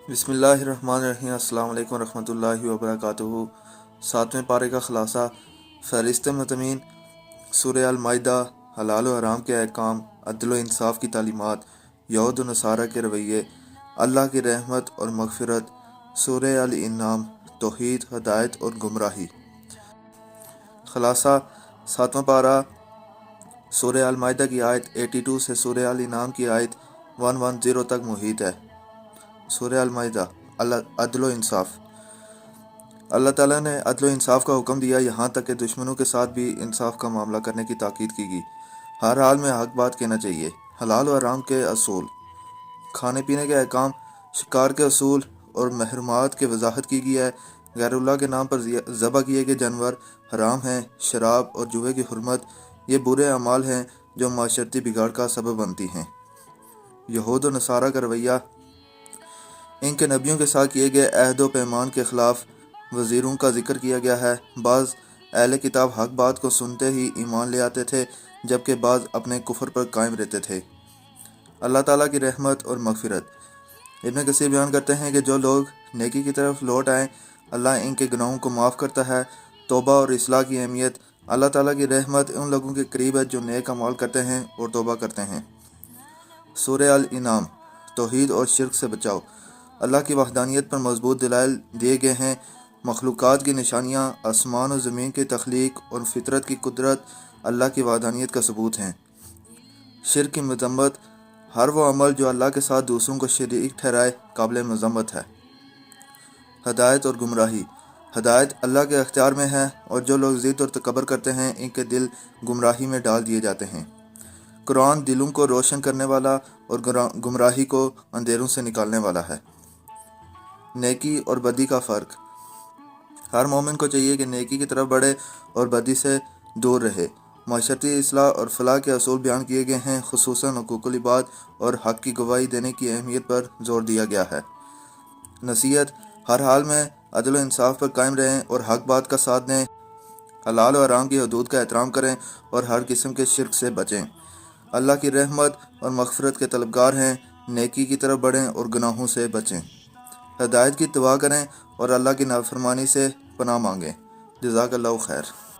بسم اللہ الرحمن الرحیم۔ السلام علیکم ورحمۃ اللہ وبرکاتہ۔ ساتویں پارے کا خلاصہ، فہرست مضامین، سورہ المائدہ، حلال و حرام کے احکام، عدل و انصاف کی تعلیمات، یہود و نصارہ کے رویے، اللہ کی رحمت اور مغفرت، سورہ الانعام، توحید، ہدایت اور گمراہی۔ خلاصہ، ساتواں پارہ سورہ المائدہ کی آیت 82 سے سورہ الانعام کی آیت 110 تک محیط ہے۔ سورہ المائدہ، عدل و انصاف۔ اللہ تعالیٰ نے عدل و انصاف کا حکم دیا، یہاں تک کہ دشمنوں کے ساتھ بھی انصاف کا معاملہ کرنے کی تاکید کی گئی۔ ہر حال میں حق بات کہنا چاہیے۔ حلال و حرام کے اصول، کھانے پینے کے احکام، شکار کے اصول اور محرمات کی وضاحت کی گئی ہے۔ غیر اللہ کے نام پر ذبح کیے گئے جانور حرام ہیں۔ شراب اور جوئے کی حرمت، یہ برے اعمال ہیں جو معاشرتی بگاڑ کا سبب بنتی ہیں۔ یہود و نصارہ کا رویہ، ان کے نبیوں کے ساتھ کیے گئے عہد و پیمان کے خلاف وزیروں کا ذکر کیا گیا ہے۔ بعض اہل کتاب حق بات کو سنتے ہی ایمان لے آتے تھے، جبکہ بعض اپنے کفر پر قائم رہتے تھے۔ اللہ تعالیٰ کی رحمت اور مغفرت۔ ابن کثیر بیان کرتے ہیں کہ جو لوگ نیکی کی طرف لوٹ آئیں، اللہ ان کے گناہوں کو معاف کرتا ہے۔ توبہ اور اصلاح کی اہمیت، اللہ تعالیٰ کی رحمت ان لوگوں کے قریب ہے جو نیک اعمال کرتے ہیں اور توبہ کرتے ہیں۔ سورہ الانعام، توحید اور شرک سے بچاؤ۔ اللہ کی وحدانیت پر مضبوط دلائل دیے گئے ہیں۔ مخلوقات کی نشانیاں، آسمان و زمین کی تخلیق اور فطرت کی قدرت اللہ کی وحدانیت کا ثبوت ہیں۔ شرک کی مذمت، ہر وہ عمل جو اللہ کے ساتھ دوسروں کو شریک ٹھہرائے قابل مذمت ہے۔ ہدایت اور گمراہی۔ ہدایت اللہ کے اختیار میں ہے، اور جو لوگ ضد اور تکبر کرتے ہیں ان کے دل گمراہی میں ڈال دیے جاتے ہیں۔ قرآن دلوں کو روشن کرنے والا اور گمراہی کو اندھیروں سے نکالنے والا ہے۔ نیکی اور بدی کا فرق۔ ہر مومن کو چاہیے کہ نیکی کی طرف بڑھے اور بدی سے دور رہے۔ معاشرتی اصلاح اور فلاح کے اصول بیان کیے گئے ہیں، خصوصاً حقوق العباد اور حق کی گواہی دینے کی اہمیت پر زور دیا گیا ہے۔ نصیحت، ہر حال میں عدل و انصاف پر قائم رہیں اور حق بات کا ساتھ دیں۔ حلال و حرام کی حدود کا احترام کریں اور ہر قسم کے شرک سے بچیں۔ اللہ کی رحمت اور مغفرت کے طلبگار ہیں، نیکی کی طرف بڑھیں اور گناہوں سے بچیں۔ ہدایت کی اتباع کریں اور اللہ کی نافرمانی سے پناہ مانگیں۔ جزاک اللہ خیر۔